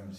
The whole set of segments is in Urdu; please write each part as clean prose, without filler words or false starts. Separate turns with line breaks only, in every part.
MC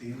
3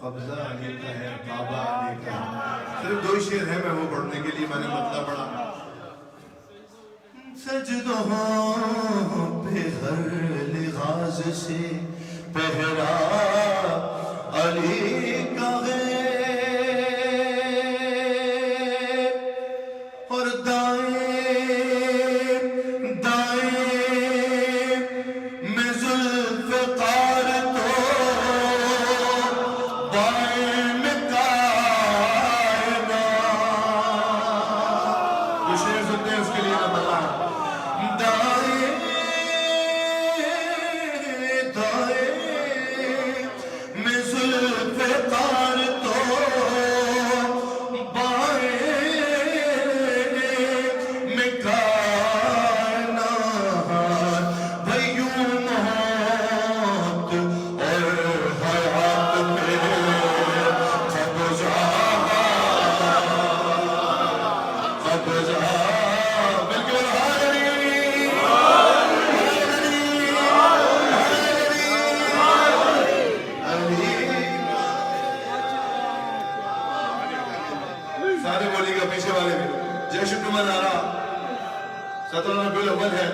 قبضہ علی کا ہے کعبہ علی کا ہے. صرف 2 شعر ہیں, میں وہ پڑھنے کے لیے میں نے مطلب پڑھا. سجدوں پہ ہر لحاظ سے پہرا علی کا ہے اور دائیں میں ذوالفقار تو بائیں میں کائنات. جو شعر سنتے ہیں اس کے لیے نہ بتا. دائیں میں ذوالفقار تو بائیں میں کائنات. بھائی یوں موت اور حیات میں قبضہ بالکل سارے بولی گا پیچھے والے بھی. جے شکر نعرہ 17 ربیع الاول ہے.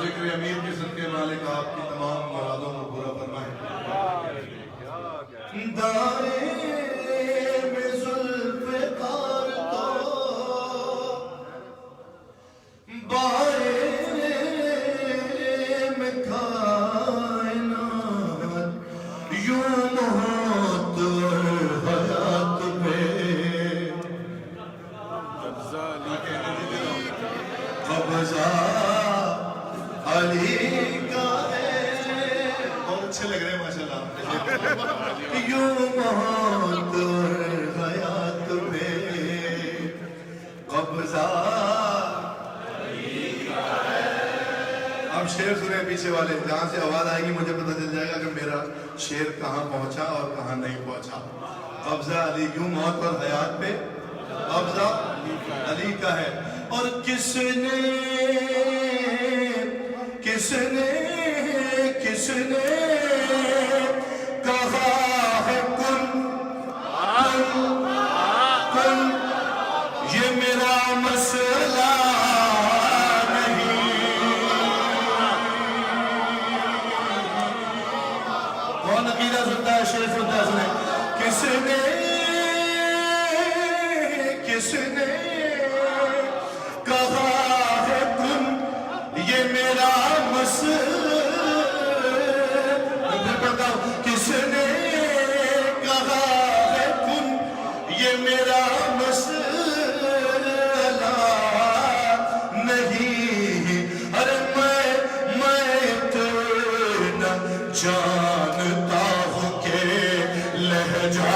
ذکر امیر کے صدقے مالک آپ کی تمام مرادوں کو پورا فرمائے. دائیں میں ذوالفقار تو بائیں میں کائنات. یوں موت اور حیات پہ قبضہ علی کا ہے. بہت اچھے لگ رہے ہیں ماشاءاللہ. یوں موت اور حیات پہ قبضہ علی کا ہے. اب شعر سنیں پیچھے والے. جہاں سے آواز آئے گی مجھے پتہ چل جائے گا کہ میرا شعر کہاں پہنچا اور کہاں نہیں پہنچا. قبضہ علی یوں موت اور حیات پہ قبضہ علی کا ہے. اور کس نے کہا ہے کن یہ میرا مسئلہ نہیں. کون عقیدہ سنتا ہے, شعر سنتا ہے, سنیں. کس نے کہا ہے کن یہ میرا مسئلہ. میں پڑھتا ہوں. کس نے کہا ہے کن یہ میرا مسئلہ نہیں. ارے میں اتنا جانتا ہوں کہ لہجہ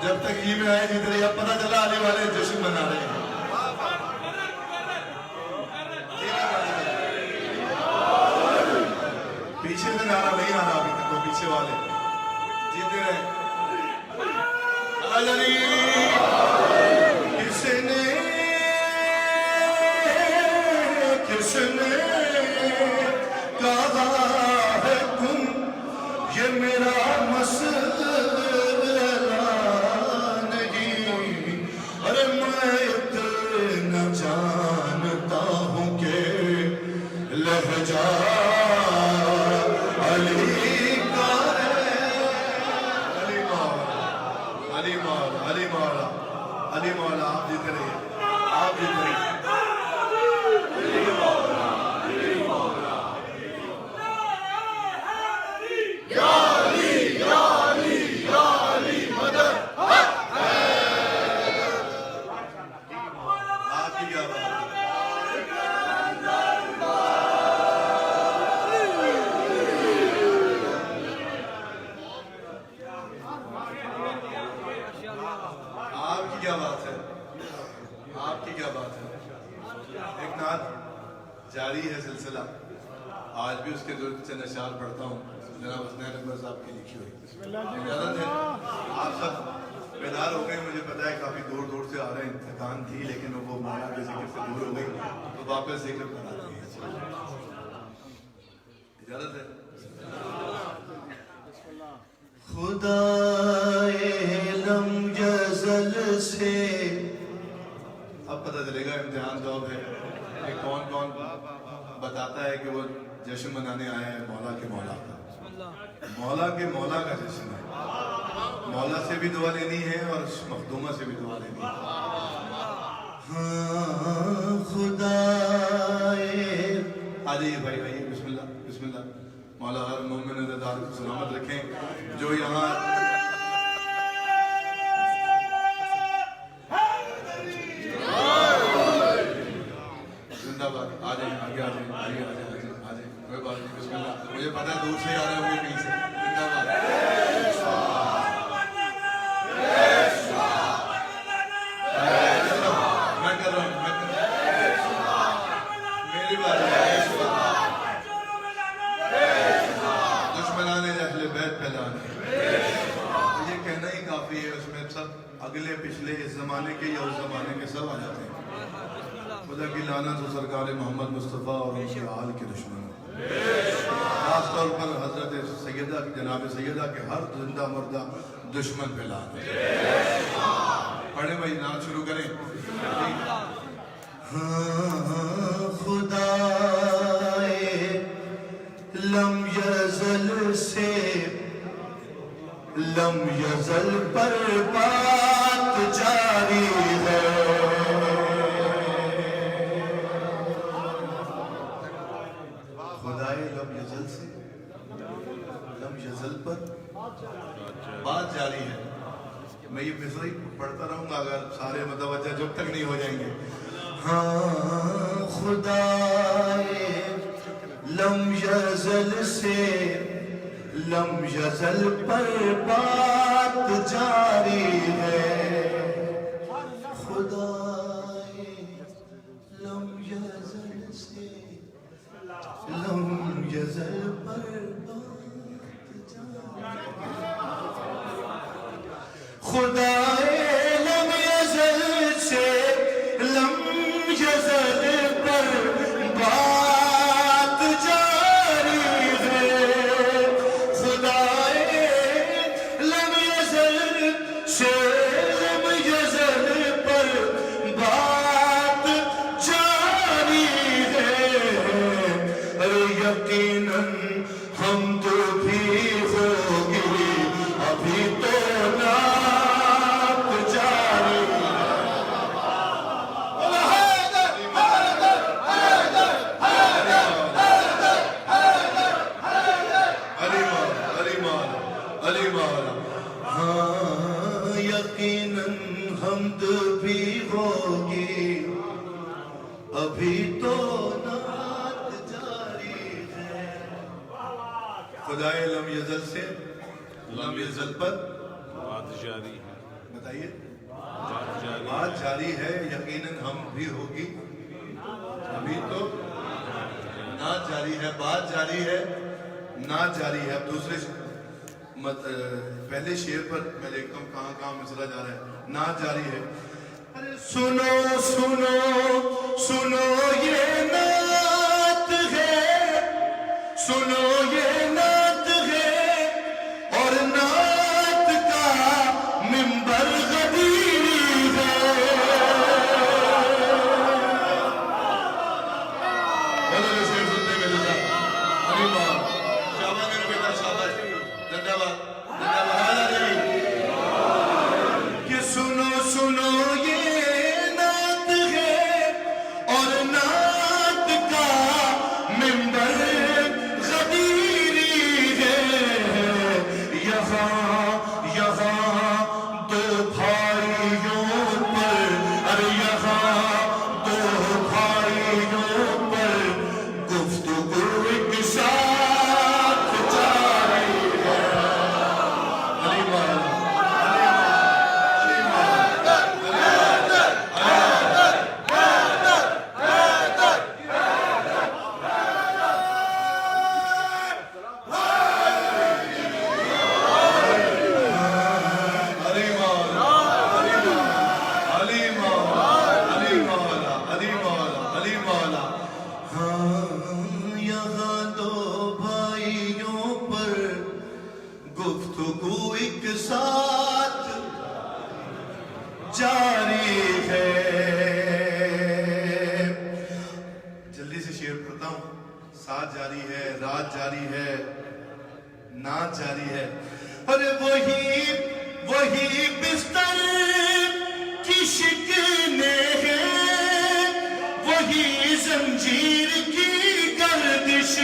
جب تک یہ میں آئے جیت رہی. اب پتہ چلا آنے والے جشن منا رہے ہیں. پیچھے سے نعرہ نہیں آ رہا ابھی تک. وہ پیچھے والے جیتے رہے. کس نے کہا ہے کن یہ میرا مسئلہ نہیں. ارے میں اتنا جانتا ہوں کہ لہجہ علی کا ہے. علی مولا آپ جیتے رہیے. آپ جیتے رہیے. یا علی یا علی یا جاری ہے سلسلہ. آج بھی اس کے جو چند اشعار پڑھتا ہوں جناب حسنین اکبر صاحب کی لکھی ہوئی. اجازت ہے آپ سب بیدار ہو گئے. مجھے پتا ہے کافی دور دور سے آ رہے ہیں, تھکان تھی لیکن وہ مولا کے ذکر سے دور ہو گئی تو واپس ذکر کرا رہی ہے. اجازت ہے. خدائے لم یزل سے اب پتہ چلے گا امتحان کب ہے کہ کون کون بتاتا ہے کہ وہ جشن منانے آیا ہے مولا کے مولا کا. مولا کے مولا کا جشن ہے. مولا سے بھی دعا لینی ہے اور مخدومہ سے بھی دعا لینی ہے. ہاں خدائے آ جائیے بھائی بھائی بسم اللہ بسم اللہ. مولا ہر مومن عزیزدار کو سلامت رکھیں جو یہاں زندہ باد. آ جائیں آگے آ جائیں آگے آ جائیں آ جائیں کوئی بات نہیں. بسم اللہ. مجھے پتا ہے دور سے آ رہے ہوں گے کہیں سے. زندہ باد. میں کر رہا ہوں میری بات ہے. دشمنان اہل بیت پھیلانے یہ کہنا ہی کافی ہے. اس میں سب اگلے پچھلے اس زمانے کے یا اس زمانے کے سب آ جاتے ہیں. خدا کی لعنت ہو سرکار محمد مصطفیٰ اور ان کے آل کے دشمنوں, خاص طور پر حضرت سیدہ جناب سیدہ کے ہر زندہ مردہ دشمن پھیلانے. پڑھیں بھائی نعت شروع کریں. خدائے لم یزل سے لم یزل پر بات جاری ہے. خدائے لم یزل سے لم یزل پر بات جاری ہے. میں یہ مصرعی پڑھتا رہوں گا اگر سارے متوجہ جب تک نہیں ہو جائیں گے. ہاں خدائے لم یزل سے لم یزل پر بات جاری ہے. خدائے لم یزل سے لم یزل پر بات جاری ہے. خدائے لم یزل سے لم یزل پر بات جاری ہے. خدائے لم یزل سے لم یزل پر بات جاری ہے. یقیناً حمد بھی ہوگی ابھی تو نعت جاری ہے. ہاں یقیناً حمد بھی ہوگی ابھی تو نعت جاری ہے. خدائے لم یزل سے لم یزل پر
بات جاری ہے.
بتائیے
بات جاری
بات جاری ہے. یقیناً ہم بھی ہوگی ابھی تو نعت جاری ہے. بات جاری ہے نعت جاری ہے. اب دوسرے پہلے شعر پر میں دیکھتا ہوں کہاں کہاں مسئلہ جا رہا ہے. نعت جاری ہے. سنو سنو سنو یہ نعت ہے. سنو یہ نعت ہے اور نعت کا منبر غدیری ہے. بولے شعر سنتے میرے ساتھ. ابھی بات شاباش میرے بیٹا شاباش. زندہ باد زندہ باد. کہ سنو سنو یہ نعت ہے اور نعت کا منبر غدیری ہے. یہاں یہاں دو بھائیوں پر ارے یہاں دو بھائیوں پر گفتگو ایک ساتھ جاری ہے. علی مولا
تو ایک ساتھ جاری ہے. جلدی سے شعر پڑھتا ہوں. ساتھ جاری ہے, رات جاری ہے, نعت جاری ہے. ارے وہی بستر کی شکنے ہیں, وہی زنجیر کی گردش,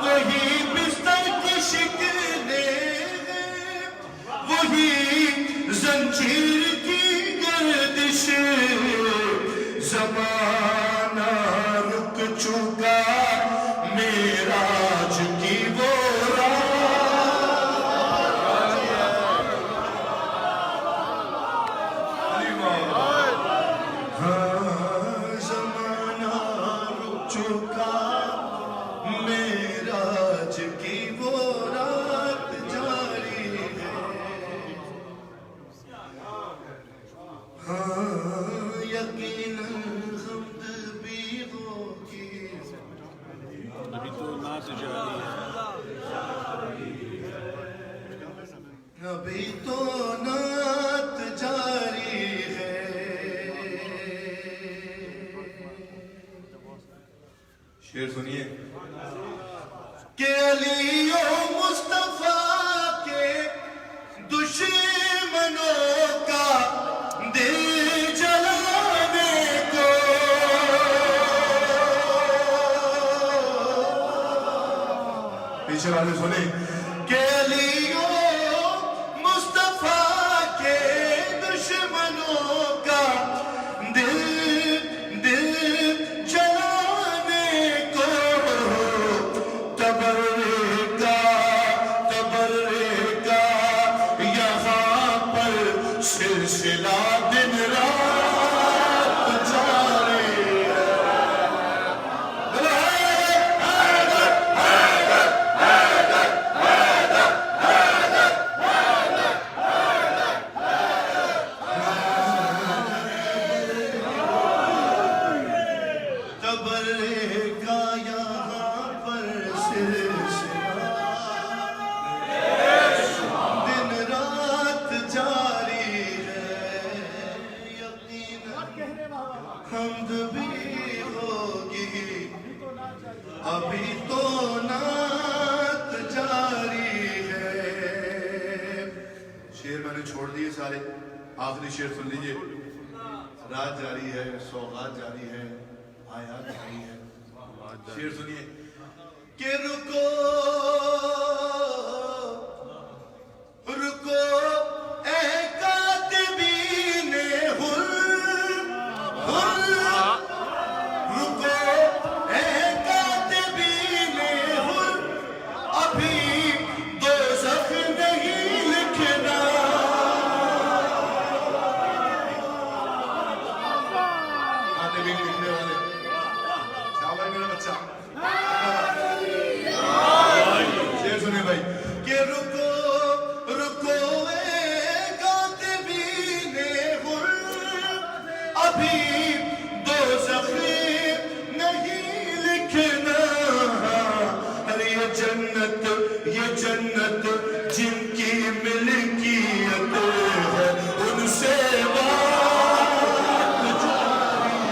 وہی بستر کی شکنے ہیں, وہی زنجیر کی گردش. زمانہ رک چکا معراج کی وہ ابھی تو نعت جاری ہے. شعر سنیے کہ علی و مصطفیٰ کے دشمنوں کا دل جلانے کو پیچھے والے سنیں کہ علی حمد بھی ہوگی. ابھی تو نعت جاری ہے. شعر میں نے چھوڑ دیے سارے, آخری شعر سن لیجئے. رات جاری ہے, سوغات جاری ہے, آیات جاری ہے. شعر سنیے کہ رکو رکو اے کاتبین حر, رکو اے کاتبین حر, ابھی دوزخ نہیں لکھنا. کاتبین لکھنے والے شاہ میرا بچہ شعر سنیں بھائی کہ رکو رکو اے کاتبین حر, ابھی دوزخ نہیں لکھنا. ارے یہ جنت جن کی ملکیت ہے, ان سے بات جاری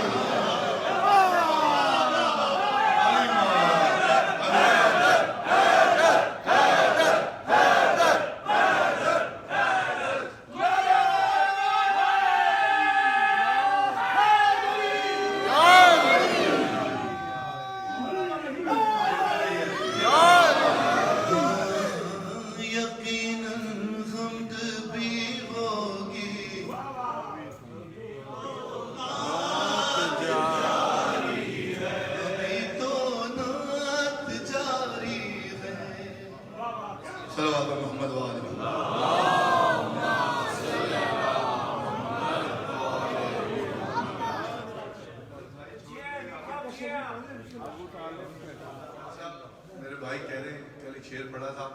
صلوات محمد وآلہ میرے بھائی کہہ رہے ہیں کل ایک شعر پڑھا تھا,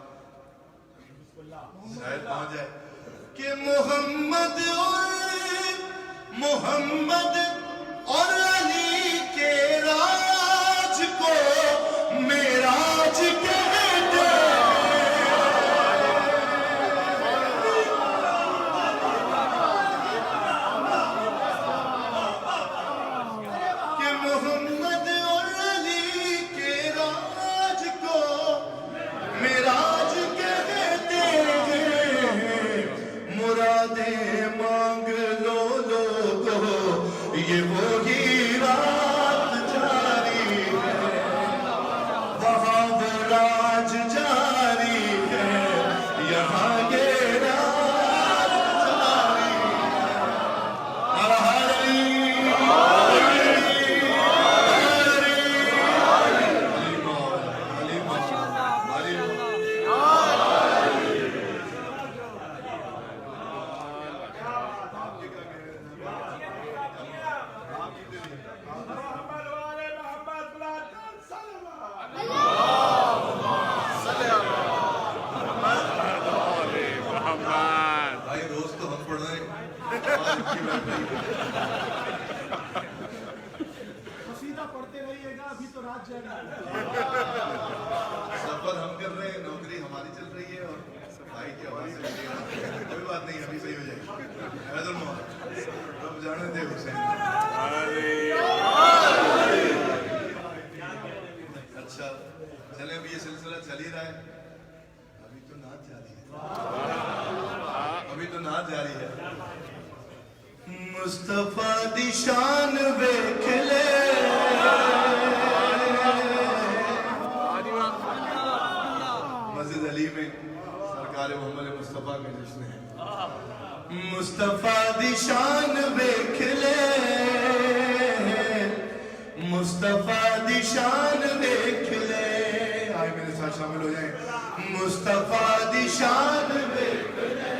شاید پہنچ جائے کہ محمد اور علی کے راج کو معراج کہتے ہیں. میراج کہتے ہیں مرادیں مانگ لو لوگو یہ وہی رات جاری ہے وہاں وہ راج جاری ہے یہاں یہ راج جاری بھائی روز تو ہم پڑھ رہے ہیں آج کی بیٹھ رہی ہے
قصیدہ پڑھتے رہیے گا ابھی تو رات جائے گا
سفر ہم کر رہے ہیں نوکری ہماری چل رہی ہے اور بھائی کی آواز سے ملے گا کوئی بات نہیں ابھی صحیح ہو جائے گی حیدر محمد رب جانے دے حسین اچھا چلیں ابھی یہ سلسلہ چل ہی رہا ہے ابھی تو نعت جاری ہے ابھی تو نعت جاری ہے مصطفیٰ دی شان ویکھ لے مسجد علی میں سرکار محمد مصطفیٰ کا جشن ہے مصطفیٰ دی شان ویکھ لے مصطفیٰ دی شان ویکھ لے آئے میرے ساتھ شامل ہو جائیں مصطفیٰ دی شان ویکھ لے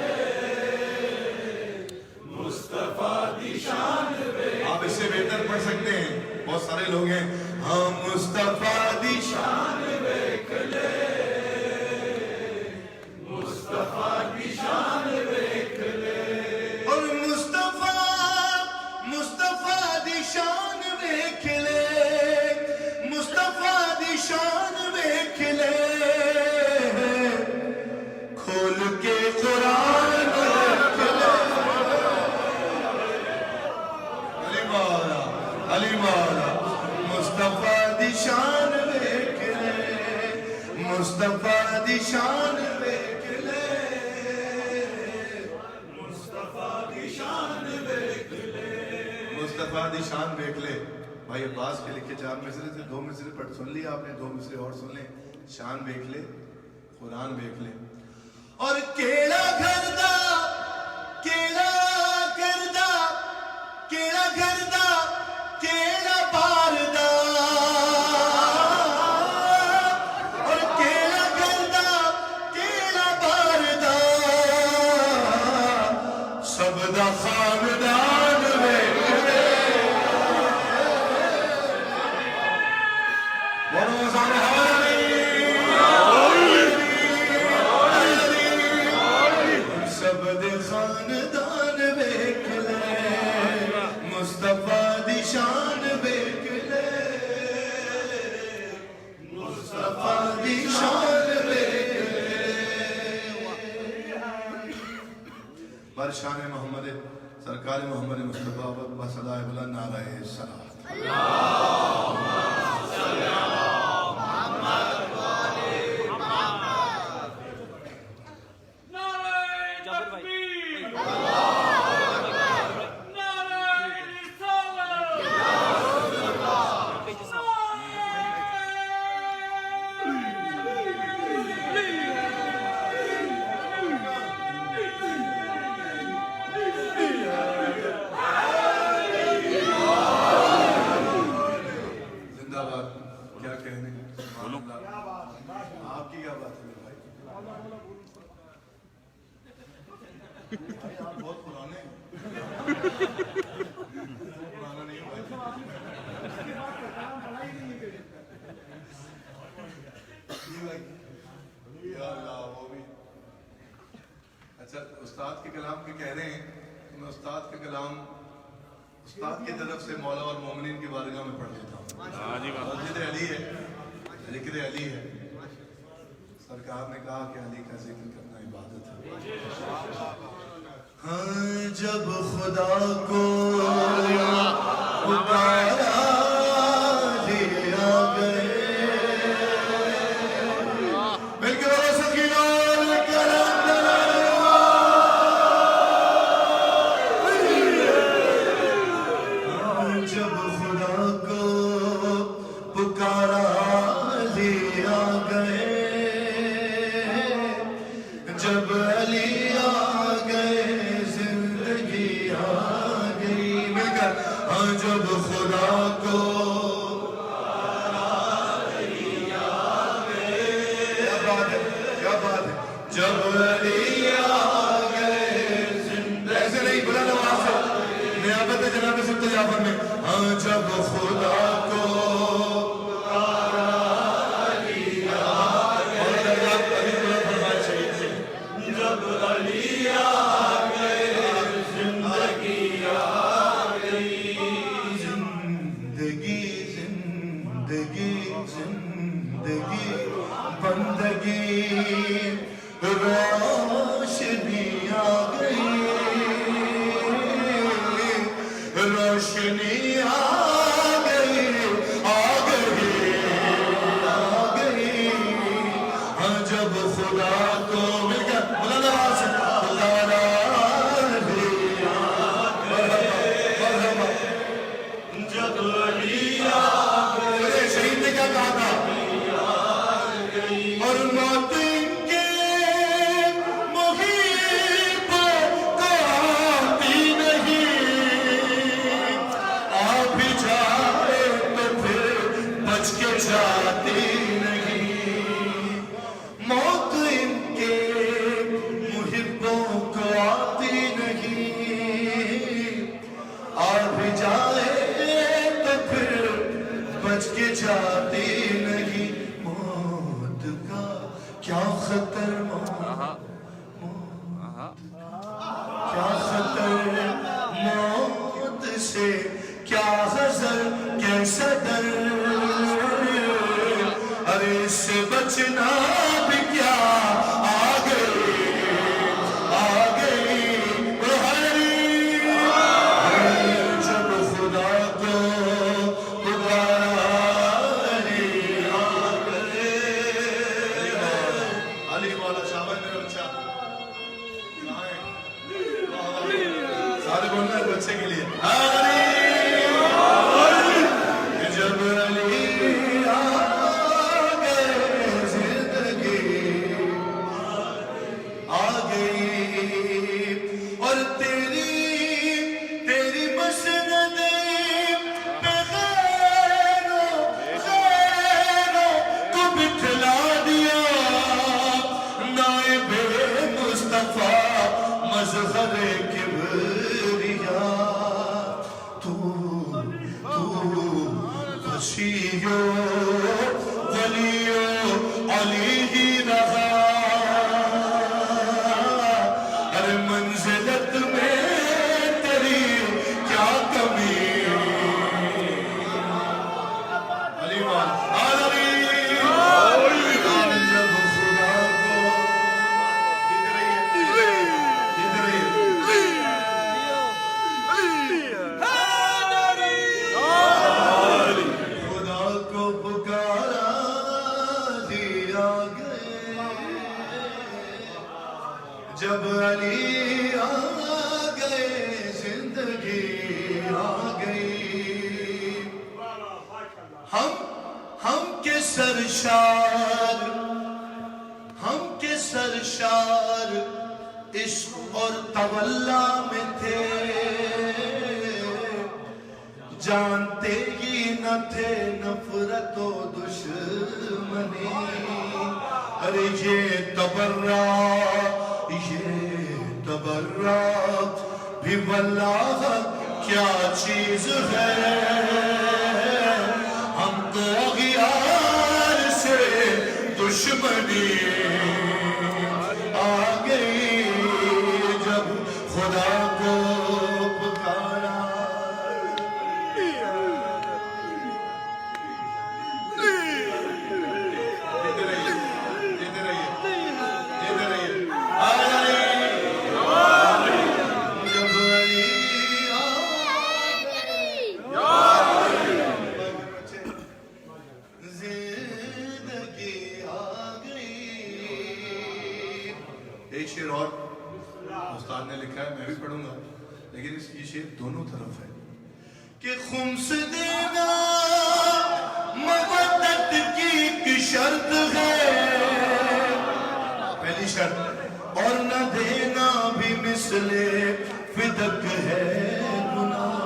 مصطفیٰ دی شان ویکھ آپ اس سے بہتر پڑھ سکتے ہیں بہت سارے لوگ ہیں ہاں مصطفیٰ دی شان ویکھ لے مصطفیٰ کی شان ویکھ لے اور مصطفیٰ دی شان ویکھ لے مصطفیٰ دی شان ویکھ لے کھول کے قرآن ویکھ لے علی مولا مصطفیٰ دی شان ویکھ لے مصطفیٰ دی شان ویکھ لے مصطفیٰ دی شان ویکھ لے مصطفیٰ دی شان ویکھ لے بھائی عباس کے لکھے 4 مصرے تھے 2 مصرے پڑھ سن لیا آپ نے 2 مصرے اور سن لیں شان ویکھ لے قرآن ویکھ لے اور کیڑا گھردا کیڑا گھردا کیڑا گھردا کیڑا پاردا اور کیڑا گھردا کیڑا پاردا سب دا خاندان ویکھ لے بولو سبحان سب دے خاندان ویکھ لے مصطفیٰ دی شان ویکھ لے مصطفیٰ دی شان ویکھ لے بر شان محمد سرکار محمد مصطفیٰ و صدائے بلند نعرہ صلاۃ آپ کی کیا بات ہے بھائی آپ بہت پرانے پرانا نہیں یا اللہ وہ بھی اچھا استاد کے کلام کے کہہ رہے ہیں میں استاد کا کلام استاد کی طرف سے مولا اور مومنین کی بارگاہ میں پڑھ لیتا ہوں مسجد علی ہے ذکر علی ہے سرکار نے کہا کہ علی کا ذکر کرنا عبادت ہے ہاں جب خدا کو پکارا دیا گئے مل کے جب علی آ گئے ایسے نہیں بلند آواز سے نیابت جناب سبت جعفر میں ہاں جب خدا کو روشنی آ گئی روشنی آ گئی آ گئی آ گئی ہاں جب خدا کو مل گیا بلند آواز سے خدا جب علی آ گئے شہید نے کیا کہا تھا اور موت جاتی نہیں موت ان کے محبوں کو آتی نہیں آ بھی جائے تو پھر بچ کے جاتی نہیں موت کا کیا خطر کیا خطر موت سے کیا حذر کیسا ڈر ارے اس سے بچنا بھی کیا آ گئی جب خدا کو پکارا علی والا شاباش میرا بچہ سارے بولنا ہے بچے کے لیے جب علی آ گئی اور تیری مسند پہ غیروں کو بٹھلا دیا نائب مصطفیٰ مظہر کبریا تو وسیع ولی علی ہی رہا منزلت میں تیری کیا کمی علی جب خدا کو خدا کو پکارا دیا گئے جب علی آ گئے زندگی آ گئی ہم کے سرشار عشق اور تولا میں تھے جانتے ہی نہ تھے نفرت و دشمنی ارے یہ تبرہ بھی واللہ کیا چیز ہے ہم کو اغیار سے دشمنی آ گئی جب خدا کو پکارا ایک شعر اور استاد نے لکھا ہے میں بھی پڑھوں گا لیکن اس کی شعر دونوں طرف ہے کہ خمس دینا مودت کی ایک شرط ہے پہلی شرط اور نہ دینا بھی مثل فدق ہے گناہ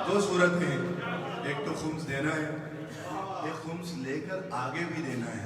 دو صورت ہیں ایک تو خمس دینا ہے ایک خمس لے کر آگے بھی دینا ہے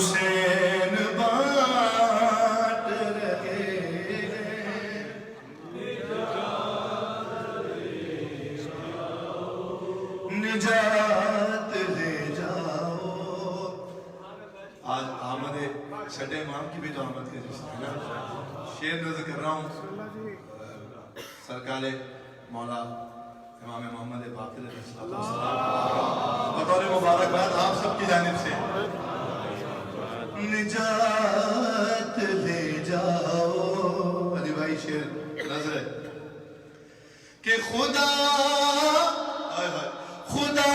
حسین بانٹ رہے ہیں نجات لے جاؤ. آج آمد چھٹے امام کی بھی تو آمد کے جیسا ہے نا. شعر نظر کر رہا ہوں سرکار مولا امام محمد باقر علیہ السلام بطور مبارکباد آپ سب کی جانب سے. نجات لے جاؤ. علی بھائی شعر نظر ہے کہ خدا خدا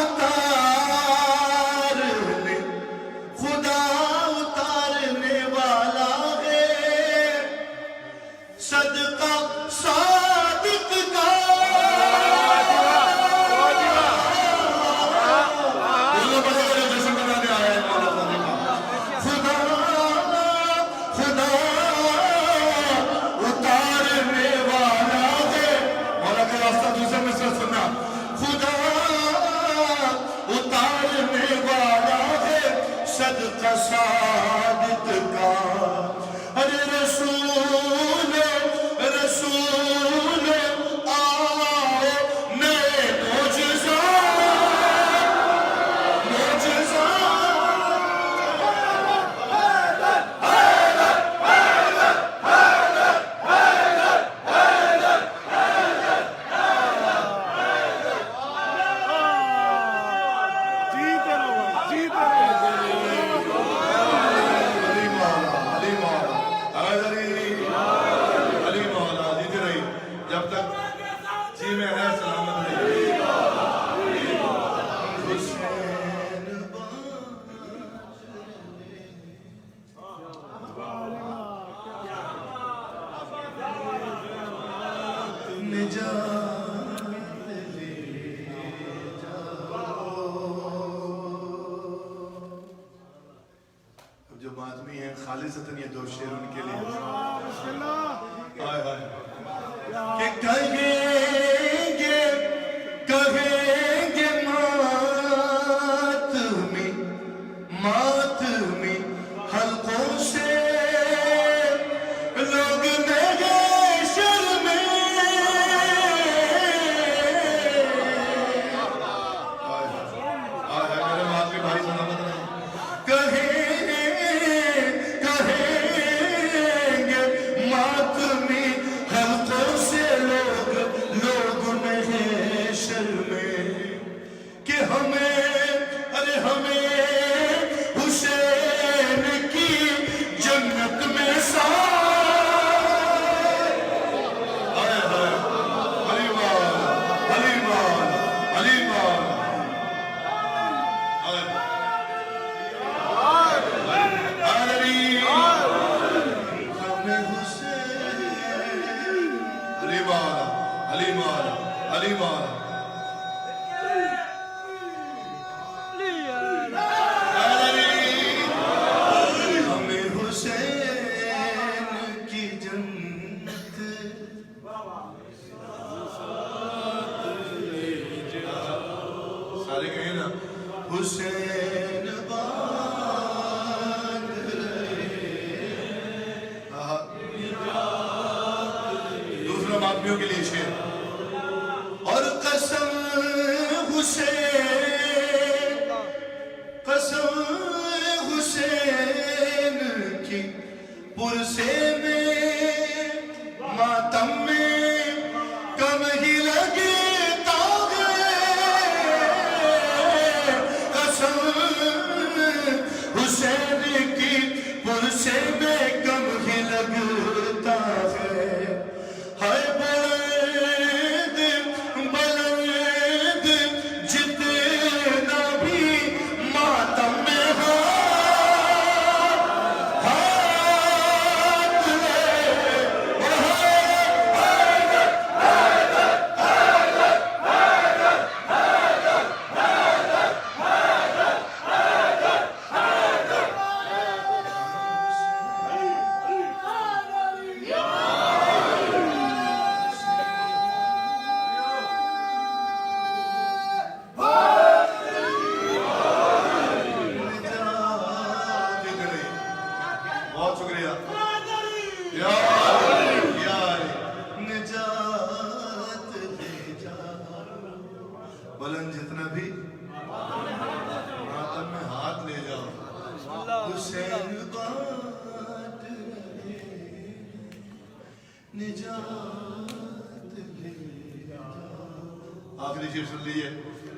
اتارنے خدا اتارنے والا ہے صدقہ صادق کا. صدقہ صادق کا. ارے رسول رسول آؤ نئے معجزات
جیتے رہو جیتے رہو.
جب تک جی میں ہے سلامت رہی. حسین نجات لے جاؤ. اب جو ماتمی ہیں خالصتاً یہ دو شعر ان کے لیے ہائے ہائے کہ کہیں گے ماتمی حلقوں سے لوگ محشر میں. میرے ماتمی بھائی سلامت رہیں. کہیں گے ماتمی حلقوں سے لوگ محشر میں کہ ہمیں حسین کی جنت میں ہمیں حسین کی جنت سارے کہیں نا حسین باندھ رہے. دوسرا ماتمیوں کے لیے شعر. اور قسم حسین کی پرسے میں ماتم میں کم ہی لگتا ہے. قسم حسین کی پرسے میں کم ہی لگتا ہے. ہائے بلند جتنا بھی ماتم میں ہاتھ لے بہت شکریہ یا نجات لے جا بلند جتنا بھی ماتم میں ہاتھ لے جاؤ حسین بات رہے نجات لے جا آخری شعر سن لیجئے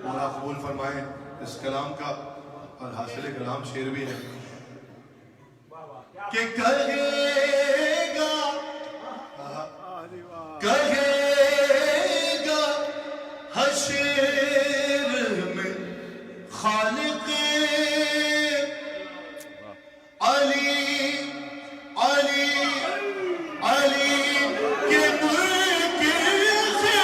مولا قبول فرمائیں اس کلام کا اور حاصل کلام شعر بھی ہے کہ کہے گا حشر میں خالق علی علی علی کے ملک سے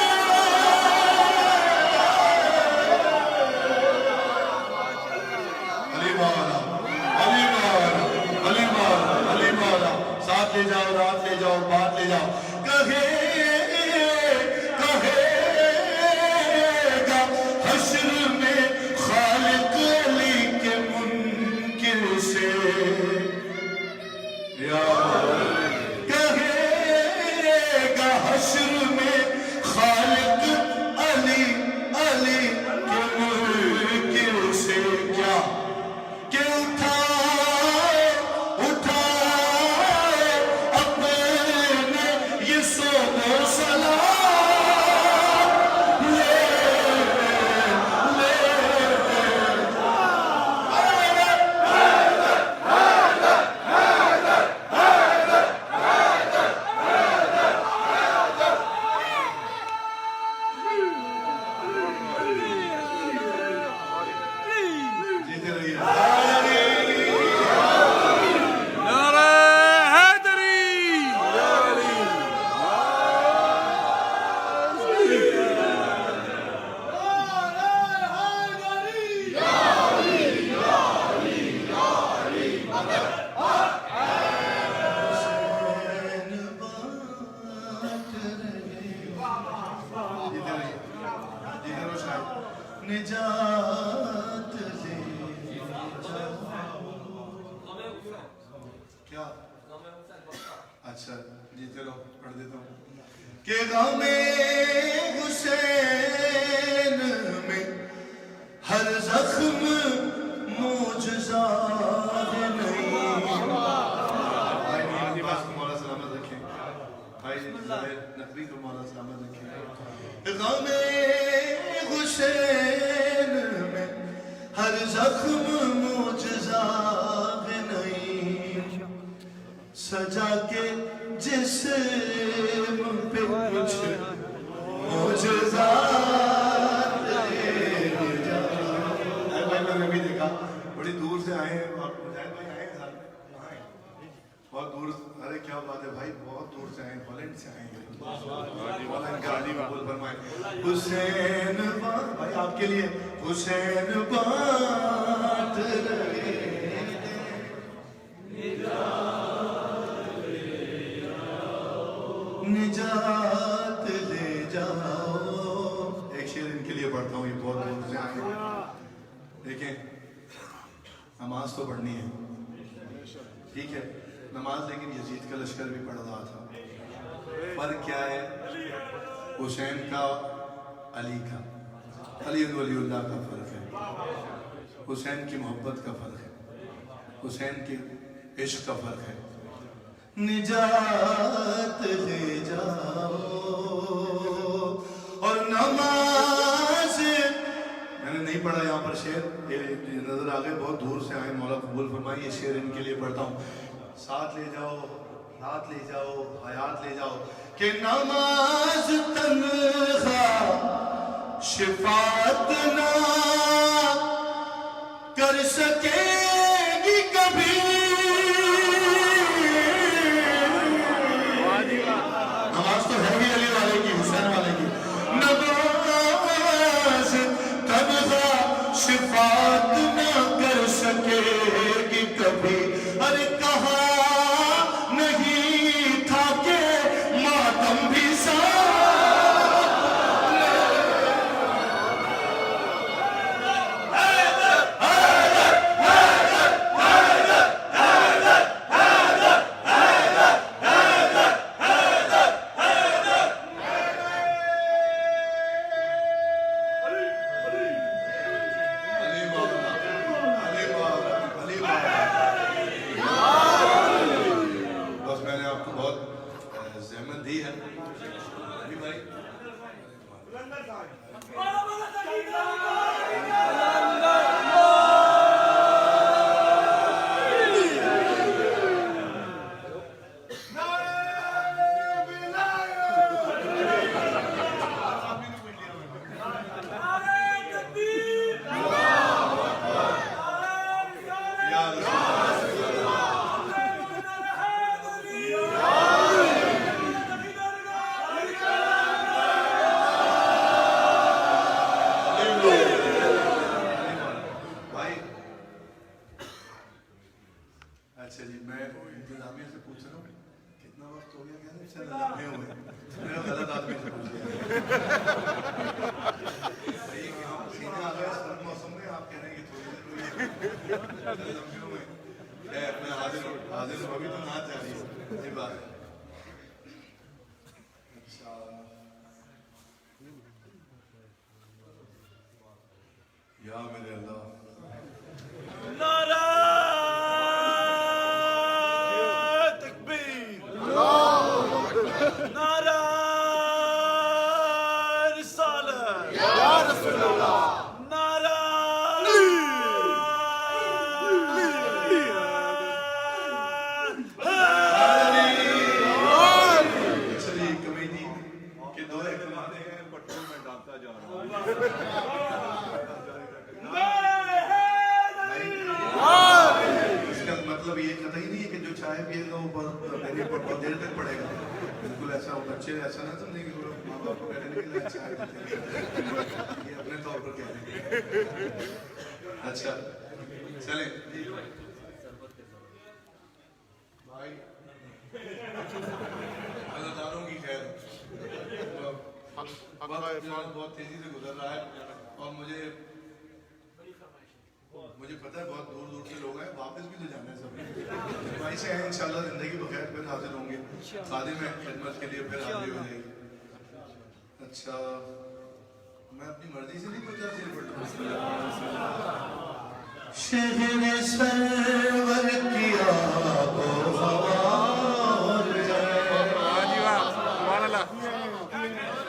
علی مولا علی مولا علی مولا علی مولا ساتھ لے جاؤ رات لے جاؤ بات لے جاؤ کہے گا حشر میں خالق علی کے منکر سے یا کہے گا حشر میں خالق علی علی کے منکر سے کیا کہ اٹھائے اپنے یہ سب سلام لے جیتے رہیے
نعرہ حیدری
نجات لے کیا اچھا جیتے رہو پڑھ دیتا ہوں کہ غم حسین میں ہر زخم معجزہ نہیں بھائی نیمت پاس کو مولا سلامت رکھیں بھائی نقوی کو مولا سلامت رکھیں غم حسین میں ہر زخم معجزہ نہیں سجا کے جسم پہ کچھ معجزات لے جا بھائی میں نے بھی دیکھا بڑی دور سے آئے ہیں اور مجاہد بھائی آئے ہیں ساتھ کہاں ہیں بہت دور ارے کیا بات ہے بھائی بہت دور سے آئے ہیں ہالینڈ سے آئے ہیں مولا ان کا علی قبول فرمائے حسین بھائی آپ کے لیے حسین بات رہے نجات لے جاؤ ایک شعر ان کے لیے پڑھتا ہوں یہ بہت دور سے آئے ہیں دیکھیں نماز تو پڑھنی ہے ٹھیک ہے نماز لیکن یزید کا لشکر بھی پڑھ رہا تھا فرق کیا ہے حسین کا علی کا علی ولی اللہ کا فرق ہے حسین کی محبت کا فرق ہے حسین کے عشق کا فرق ہے نجات لے جاؤ اور نماز میں نے نہیں پڑھا یہاں پر شعر یہ نظر آگئے بہت دور سے آئے مولا قبول فرمائے یہ شعر ان کے لیے پڑھتا ہوں ساتھ لے جاؤ رات لے جاؤ حیات لے جاؤ کہ نماز تنہا شفاعت نہ کر سکے گی کبھی نماز تو ہے ہی علی والے کی حسین والے کی نماز تنہا شفاعت نہ کر سکے گی کبھی ارے کہا نہیں تھا کہ ماتم بھی ساتھ اچھا جی میں انتظامیہ سے پوچھ رہا ہوں کتنا وقت ہو گیا کہتے ہیں چل لمحے ہوئے میرا غلط آدمی سے پوچھ لیا سیدھے آ گئے سرد موسم میں آپ کہہ رہے ہیں کہ تھوڑی دیر ہوئی لمحے ہوئے میں حاضر ہوں ابھی تو نہ چاہیے یہ بات ہے اچھا یا میرے اللہ بچے ایسا نہ سمجھیں کہ ماں باپ کو کہنے کے لیے اچھا ہے یہ اپنے طور پر کہتے ہیں اچھا چلیں بھائی عزاداروں کی خیر بہت تیزی سے گزر رہا ہے اور مجھے پتہ ہے بہت دور دور سے لوگ ہیں واپس بھی تو جانا ہے سب بھائی سے ہیں انشاءاللہ زندگی بخیر پھر حاضر ہوں گے خادم ہے خدمت کے لیے پھر حاضر ہو جائے گی اچھا میں اپنی مرضی سے نہیں پوچھا صرف شہر سرور کی آب و ہوا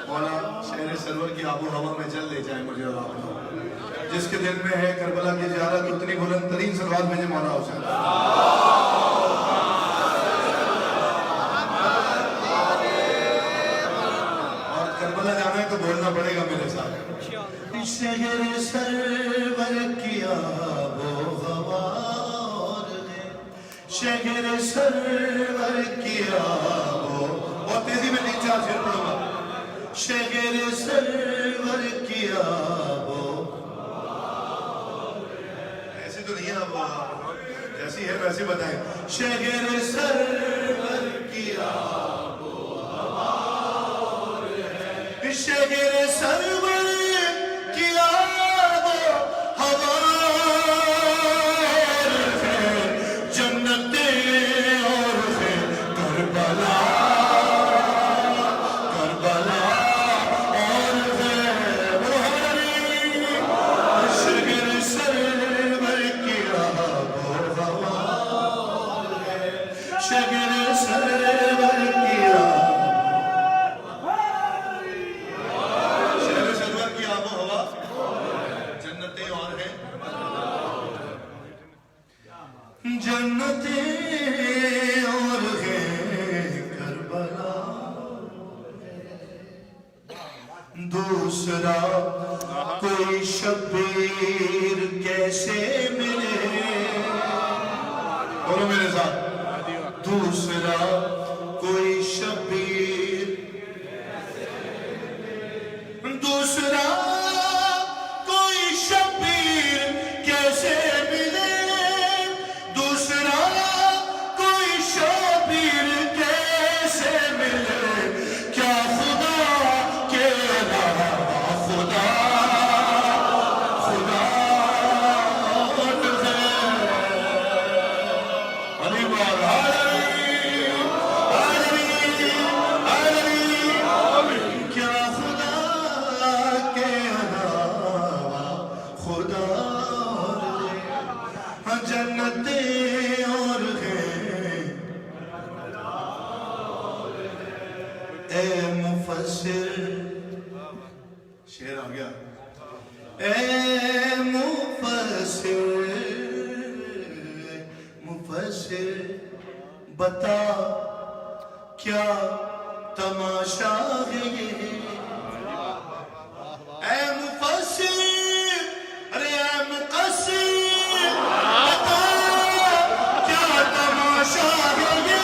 مولا شہر سرور کی آب و ہوا میں چل لے جائیں مجھے اور آپ کو جس کے دل میں ہے کربلا کی زیارت اتنی بلند ترین صلوات بھیجے مولا حسین اور کربلا جانا ہے تو بولنا پڑے گا میرے ساتھ شہر سرور کی آب و ہوا شہر سرور کی آب و بہت تیزی میں تین چار شعر پڑھوں گا شہر سرور کی آب و جیسی ہے ویسے بتائیں شہر سرور کی آب و ہوا شہر سرور کی آب و ہوا جنتیں اور ہے کربلا اور ہے شہر سرور کی آب و ہوا شہر سرور کی آب و ہوا جنتیں اور ہیں کربلا دوسرا کوئی شبیر کیسے ملے بولو میرے ساتھ دوسرا کوئی شبیر دوسرا کوئی شبیر کیسے ملے دوسرا کوئی شبیر کیسے ملے کیا خدا کے علاوہ خدا علی مولا کیا خدا کے علاوہ خدا جنتیں اور ہیں اے مفسر اے مفسر بتا کیا تماشا ہے یہ اے مفسر ارے اے مقصر بتا کیا تماشا ہے یہ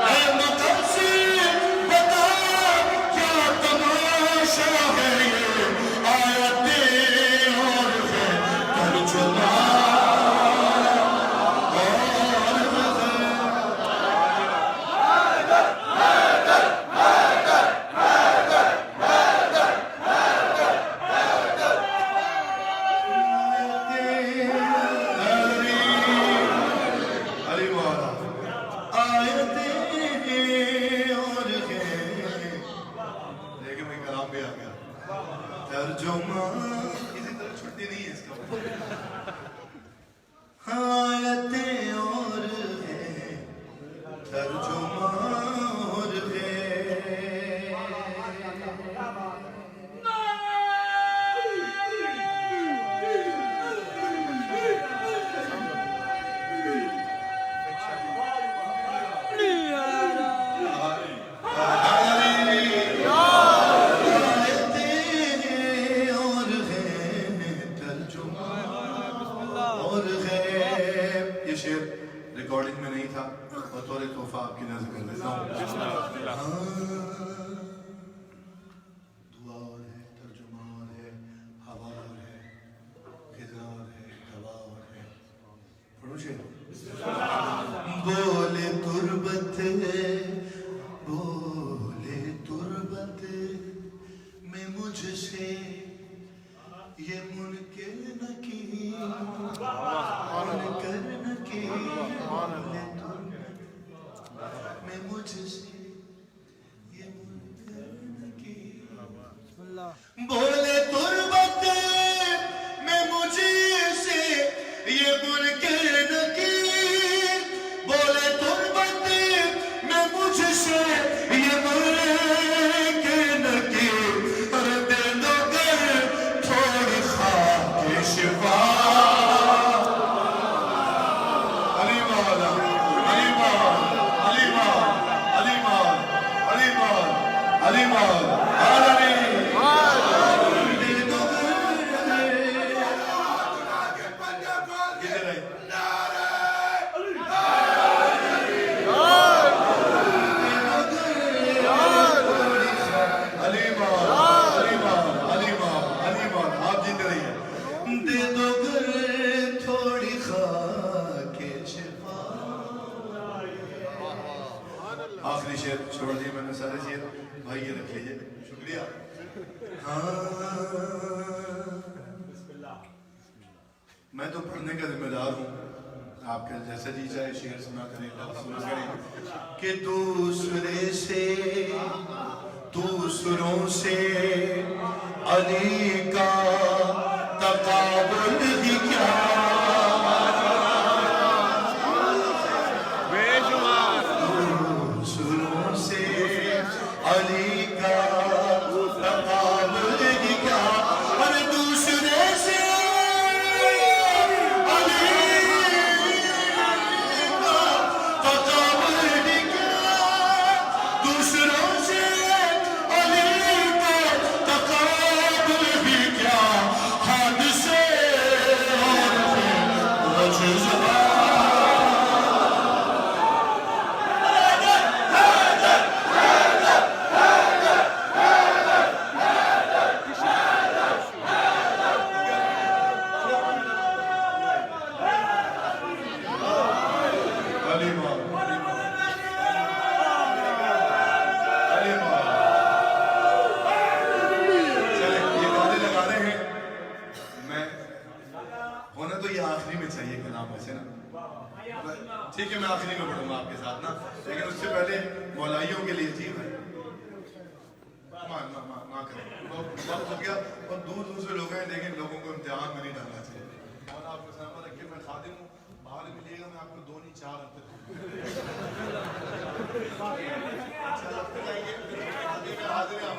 اے مقصر بتا کیا تماشا ہے یہ آیتیں اور ہے ترجمہ ترجمہ کسی طرح چھٹی نہیں ہے اس کا آیتیں اور ہیں ترجمہ اور ہے ریکارڈنگ میں نہیں تھا بطور تحفہ آپ کی نظر کر دیتا ہوں دعا اور ہے ترجمہ اور ہے ہوا اور ہے غذا اور ہے دوا اور ہے پڑھو شیر بولے تربت میں مجھ سے یہ منکر نہ کی میں مجھ سے یہ منکر نہ کی بولے تربت میں مجھ سے یہ منکر نہ کی بولے تربت میں مجھ سے یہ منکر نہ کی اور دے دو گر تھوڑی خاک شفا آخری شعر چھوڑ دیے میں نے سارے شعر بھائی یہ رکھ لیجئے شکریہ میں تو پڑھنے کا ذمہ دار ہوں آپ کا جیسا جی چاہے شعر سنا کریں لفظ سنا کریں کہ دوسرے سے دوسروں سے علی کا تقابل ہی کیا علی کا تقابل ہی کیا اور دوسرے سے علی کا تقابل ہی کیا دوسروں سے علی کا تقابل ہی کیا حد سے اور مجزا ٹھیک ہے میں آخری میں پڑھوں گا آپ کے ساتھ نا لیکن اس سے پہلے مولائیوں کے لیے جی بھائی ماں کریں وقت ہو گیا اور دور دور سے لوگ ہیں لیکن لوگوں کو امتحان میں نہیں ڈالنا چاہیے اور آپ کو سلامت رکھے میں خادم ہوں باہر ملیے گا میں آپ کو 2 نہیں 4 ہفتے حاضر ہیں آپ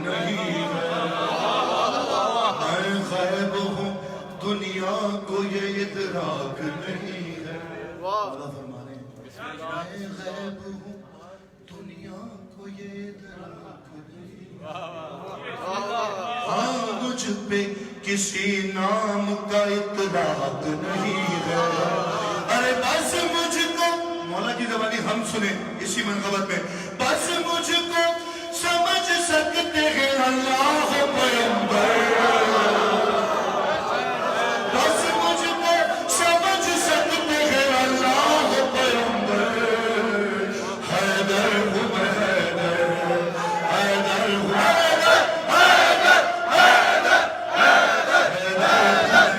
نہیں ہے میں غیب ہوں دنیا کو یہ ادراک نہیں ہے اللہ فرما رہے ہیں میں غیب ہوں دنیا کو یہ ادراک نہیں ہاں مجھ پہ کسی نام کا اطلاق نہیں ہے ارے بس مجھ کو مولا کی زبانی ہم سنیں اسی منقبت میں بس مجھ کو سمجھ سکتے ہیں اللہ پیغمبر بس مجھ کو سمجھ سکتے ہیں اللہ پیغمبر حیدر ہوں میں حیدر حیدر ہوں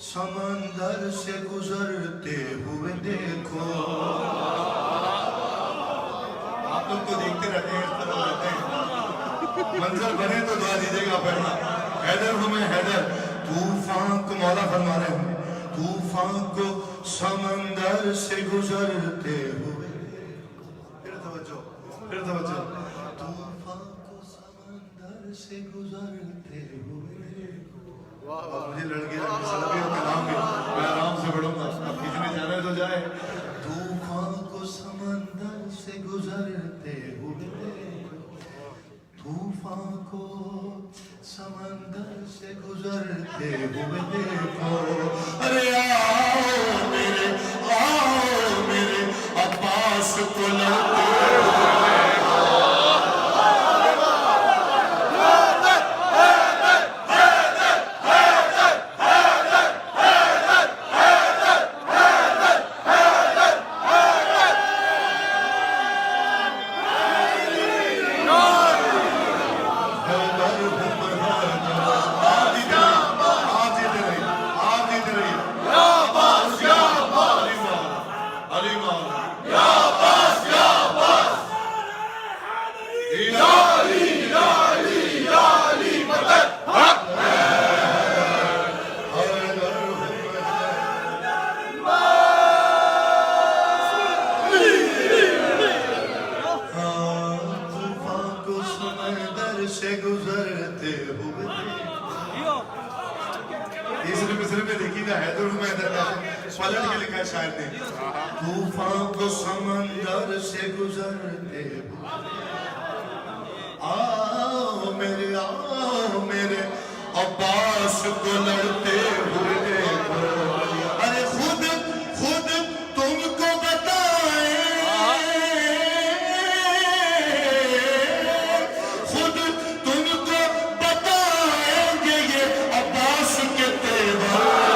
سمندر سے گزرتے ہوئے دیکھو آپ لوگ تو دیکھتے رہتے ہیں اس طرح رہتے ہیں منظر بنے تو دعا دیجیے گا پڑھنا حیدر ہوں میں حیدر طوفان کو مولا فرما رہے ہیں طوفان کو سمندر سے گزرتے ہوئے پھر توجہ طوفان کو سمندر سے گزرتے ہوئے مجھے لڑ گیا کلام میں میں آرام سے پڑھوں گا اب کسی نے جانا ہے تو جائے طوفان کو سمندر سے گزرتے ہوئے طوفان کو سمندر سے گزرتے ہوئے دیکھو ارے آؤ میرے عباس کو لڑتے طوفان کو سمندر سے گزرتے ہوئے آؤ میرے عباس کو لڑتے ہوئے دیکھو ارے خود تم کو بتائیں خود تم کو بتائیں گے یہ عباس کے تیوہار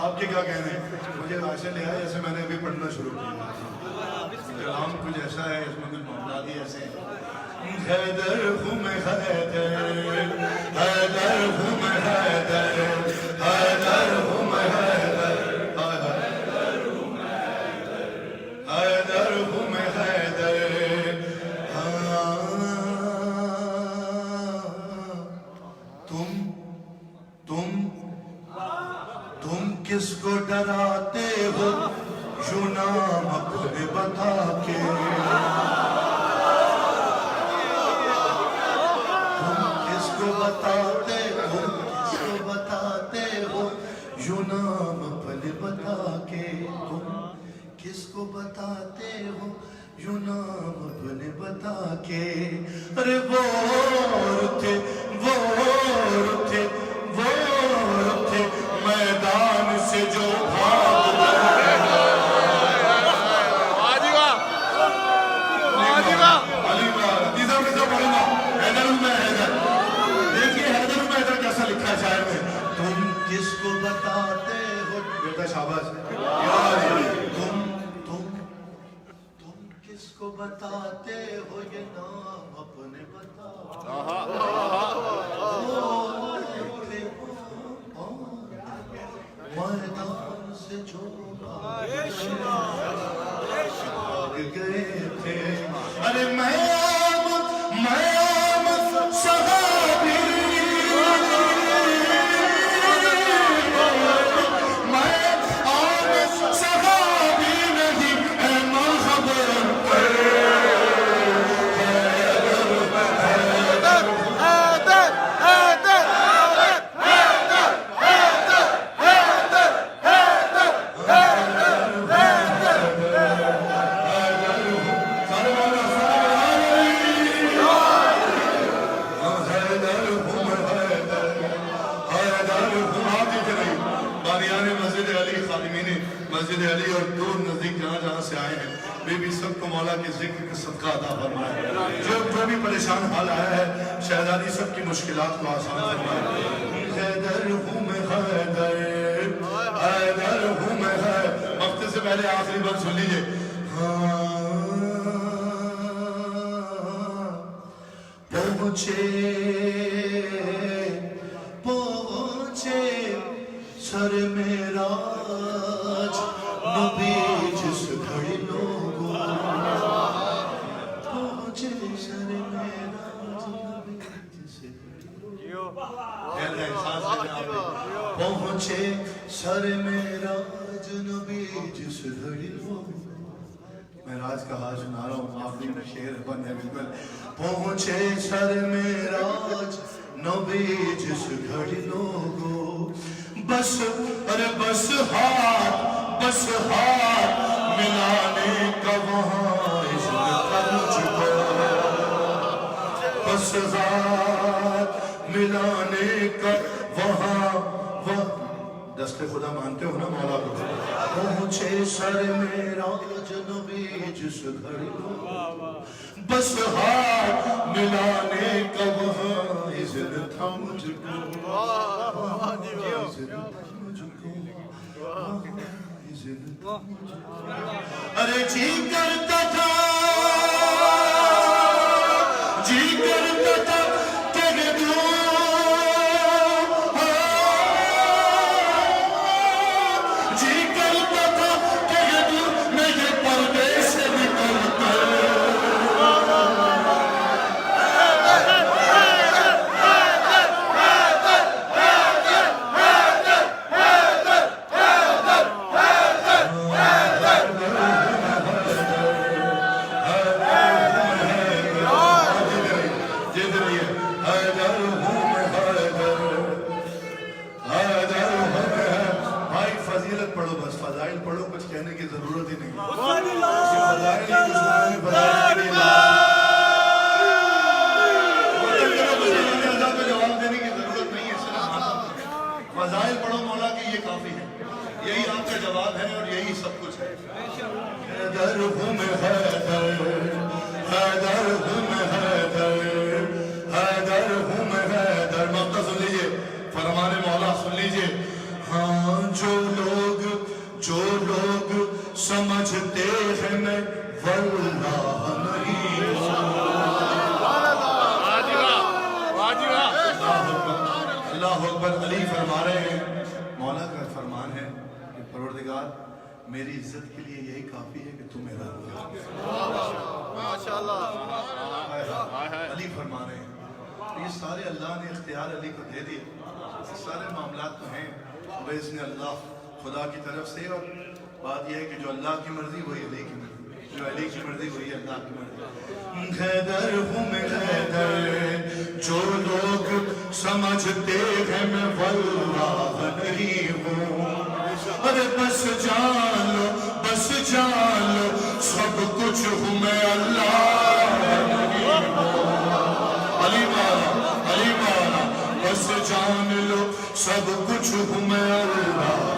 آپ کے کیا کہنے ہیں مجھے راشن لے آئے جیسے میں نے ابھی پڑھنا شروع کیا کلام کچھ ایسا ہے اس میں کچھ معاملات ہی ایسے ہیں حیدر ہوں میں حیدر حیدر ہوں میں حیدر حیدر ہوں میں حیدر حیدر ہوں میں حیدر تم کس کو ڈراتے ہو یوں نام اپنے بتا کے تم کس کو بتاتے ہو یوں نام اپنے بتا کے تم کس کو بتاتے ہو یوں نام اپنے بتا کے ارے وار تھے میدان سے جو بھاگ کیسا لکھا ہے شاعر میں تم کس کو بتاتے ہو بیٹا شاباش تم کس کو بتاتے ہو یہ نام اپنے بتا میدان سے جو گئے تھے ارے میں صحابی صحابی نہیں اے مرحبا علی اور دور نزدیک جہاں جہاں سے آئے ہیں بے بھی سب کو مولا کے ذکر کا صدقہ عطا فرمائے. جو بھی پریشان حال آیا ہے شہزادی سب کی مشکلات کو آسان فرمائے. حیدر ہوں میں حیدر، حیدر ہوں میں حیدر. وقت سے پہلے آخری بار سن لیجئے. پہنچے سر معراج نبی جس گھڑی لوگوں. پہنچے سر معراج نبی جس گھڑی پہنچے سر معراج نبی جس گھڑی لوگوں. معراج کا حال سنا رہا ہوں، آخری میں شعر بند ہے بالکل. پہنچے سر معراج نبی جس گھڑی لوگوں. بس ارے بس ہاتھ ملانے کا وہاں اذن تھا مجھ کو. بس ہاتھ ملانے کا وہاں دست خدا مانتے ہو نا مولا کو. پہنچے سر معراج نبی جس گھڑی لوگوں. بس ہاتھ ملانے کا وہاں اذن تھا مجھ کو. ارے جی کرتا تھا تیرے دور. جی کرتا تھا تیرے دور میں یہ پردے سے نکل کر. پڑھو بس فضائل پڑھو، کچھ کہنے کی ضرورت ہی نہیں. جواب دینے کی ضرورت نہیں ہے. فضائل پڑھو مولا کی، یہ کافی ہے. یہی آپ کا جواب ہے اور یہی سب کچھ ہے. حیدر ہوں میں حیدر، حیدر ہوں میں حیدر، حیدر ہوں میں حیدر. مقطع سن لیجئے، فرمان مولا سن لیجئے. ہاں جو لوگ سمجھتے ہیں میں واللہ نہیں ہوں. اللہ اکبر. علی فرما رہے ہیں، مولا کا فرمان ہے کہ پروردگار میری عزت کے لیے یہی کافی ہے کہ تم میرا علی فرما رہے ہیں. یہ سارے اللہ نے اختیار علی کو دے دیے. سارے معاملات تو ہیں بإذن اللہ خدا کی طرف سے. اور بات یہ ہے کہ جو اللہ کی مرضی وہی علی کی مرضی، جو علی کی مرضی وہی اللہ کی مرضی. حیدر ہوں میں حیدر، جو لوگ سمجھتے ہیں میں واللہ نہیں ہوں. ارے بس جان لو سب کچھ ہوں میں اللہ نہیں ہوں. علی مولا بس جان لو سب کچھ ہوں میں اللہ